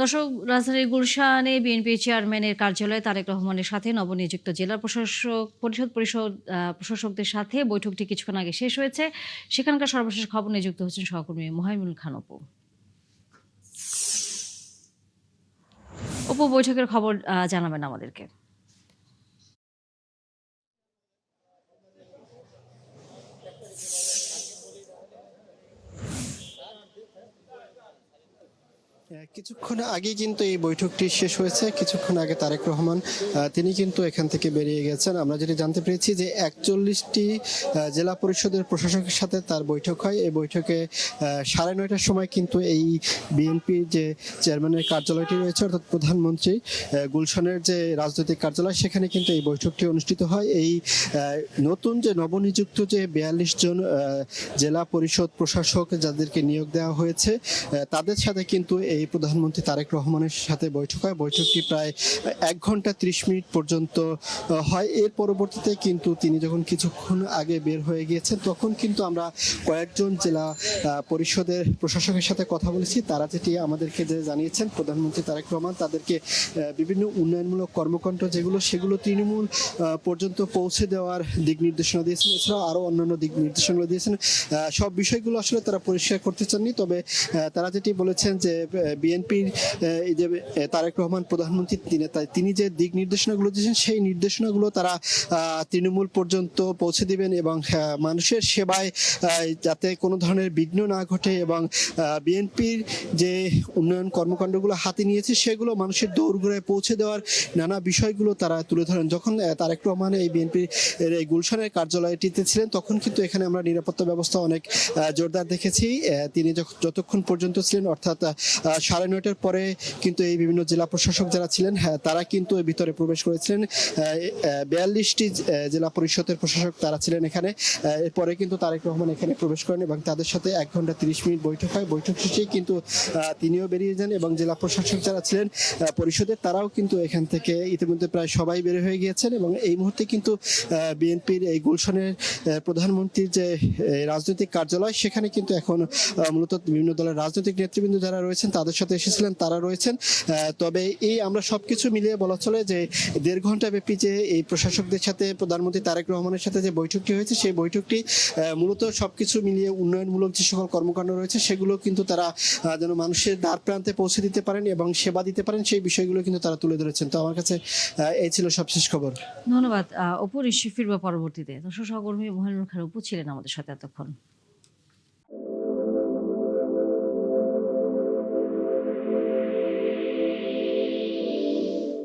দর্শক, রাজধানীর গুলশানে বিএনপি চেয়ারম্যানের কার্যালয়ে তারেক রহমানের সাথে নবনিযুক্ত জেলা প্রশাসকদের সাথে বৈঠকটি কিছুক্ষণ আগে শেষ হয়েছে। সেখানকার সর্বশেষ খবর নিয়ে যুক্ত হচ্ছেন সহকর্মী মোহাইমুল খান অপু। অপু, বৈঠকের খবর জানাবেন আমাদেরকে। কিছুক্ষণ আগে কিন্তু এই বৈঠকটি শেষ হয়েছে। কিছুক্ষণ আগে তারেক রহমান তিনি কিন্তু এখান থেকে বেরিয়ে গেছেন। আমরা যেটা জানতে পেরেছি যে 41টি জেলা পরিষদের প্রশাসকের সাথে তার বৈঠক হয়। এই বৈঠকে 9:30টার সময় কিন্তু এই বিএনপির যে চেয়ারম্যানের কার্যালয়টি রয়েছে, অর্থাৎ প্রধানমন্ত্রী গুলশানের যে রাজনৈতিক কার্যালয়, সেখানে কিন্তু এই বৈঠকটি অনুষ্ঠিত হয়। এই নতুন যে নবনিযুক্ত যে 42 জন জেলা পরিষদ প্রশাসক যাদেরকে নিয়োগ দেওয়া হয়েছে, তাদের সাথে কিন্তু এই প্রধানমন্ত্রী তারেক রহমানের সাথে বৈঠক হয়। বৈঠকটি প্রায় 1 ঘন্টা 30 মিনিট পর্যন্ত হয়। এর পরবর্তীতে কিন্তু তিনি যখন কিছুক্ষণ আগে বের হয়ে গিয়েছেন, তখন কিন্তু আমরা কয়েকজন জেলা পরিষদের প্রশাসকের সাথে কথা বলেছি। তারা যেটি আমাদেরকে যে জানিয়েছেন, প্রধানমন্ত্রী তারেক রহমান তাদেরকে বিভিন্ন উন্নয়নমূলক কর্মকাণ্ড সেগুলো তৃণমূল পর্যন্ত পৌঁছে দেওয়ার দিক নির্দেশনা দিয়েছেন। এছাড়াও আরও অন্যান্য দিক নির্দেশনা দিয়েছেন। সব বিষয়গুলো আসলে তারা পরিষ্কার করতে চাননি, তবে তারা যেটি বলেছেন যে বিএনপির এই যে তারেক রহমান প্রধানমন্ত্রী তিনি যে দিক নির্দেশনাগুলো দিয়েছেন, সেই নির্দেশনাগুলো তারা তৃণমূল পর্যন্ত পৌঁছে দিবেন এবং মানুষের সেবায় যাতে কোনো ধরনের বিঘ্ন না ঘটে এবং বিএনপির যে উন্নয়ন কর্মকাণ্ডগুলো হাতে নিয়েছে সেগুলো মানুষের দোরগোড়ায় পৌঁছে দেওয়ার নানা বিষয়গুলো তারা তুলে ধরেন। যখন তারেক রহমান এই বিএনপির এই গুলশানের কার্যালয়টিতে ছিলেন, তখন কিন্তু এখানে আমরা নিরাপত্তা ব্যবস্থা অনেক জোরদার দেখেছি। তিনি যতক্ষণ পর্যন্ত ছিলেন, অর্থাৎ 9:30টার পরে কিন্তু এই বিভিন্ন জেলা প্রশাসক যারা ছিলেন, তারা কিন্তু ভিতরে প্রবেশ করেছিলেন। 42টি জেলা পরিষদের প্রশাসক তারা ছিলেন এখানে। এরপরে কিন্তু তারেক রহমান এখানে প্রবেশ করেন এবং তাদের সাথে 1 ঘন্টা 30 মিনিট বৈঠক হয়। বৈঠক শেষে কিন্তু তিনিও বেরিয়ে যান এবং জেলা প্রশাসক যারা ছিলেন পরিষদের, তারাও কিন্তু এখান থেকে ইতিমধ্যে প্রায় সবাই বের হয়ে গিয়েছেন এবং এই মুহূর্তে কিন্তু বিএনপির এই গুলশানের প্রধানমন্ত্রীর যে রাজনৈতিক কার্যালয়, সেখানে কিন্তু এখন মূলত বিভিন্ন দলের রাজনৈতিক নেতৃবৃন্দ যারা রয়েছেন তাদের সাথে এসেছিলেন তারা রয়েছেন। তবে এই আমরা সবকিছু মিলিয়ে বলা চলে যে 1.5 ঘন্টা ব্যাপী যে এই প্রশাসকদের সাথে প্রধানমন্ত্রী তারেক রহমানের সাথে যে বৈঠকটি হয়েছে, সেই বৈঠকটি মূলত সবকিছু মিলিয়ে উন্নয়নমূলক যে সকল কর্মকাণ্ড রয়েছে সেগুলো কিন্তু তারা যেন মানুষের দ্বার প্রান্তে পৌঁছে দিতে পারেন এবং সেবা দিতে পারেন, সেই বিষয়গুলো কিন্তু তারা তুলে ধরেছেন। তো আমার কাছে এই ছিল সবশেষ খবর। ধন্যবাদ অপু। নিশ্চয়ই ফিরবো পরবর্তীতে। দর্শক, সহকর্মী মোহাইমুল খান অপু ছিলেন আমাদের সাথে এতক্ষণ।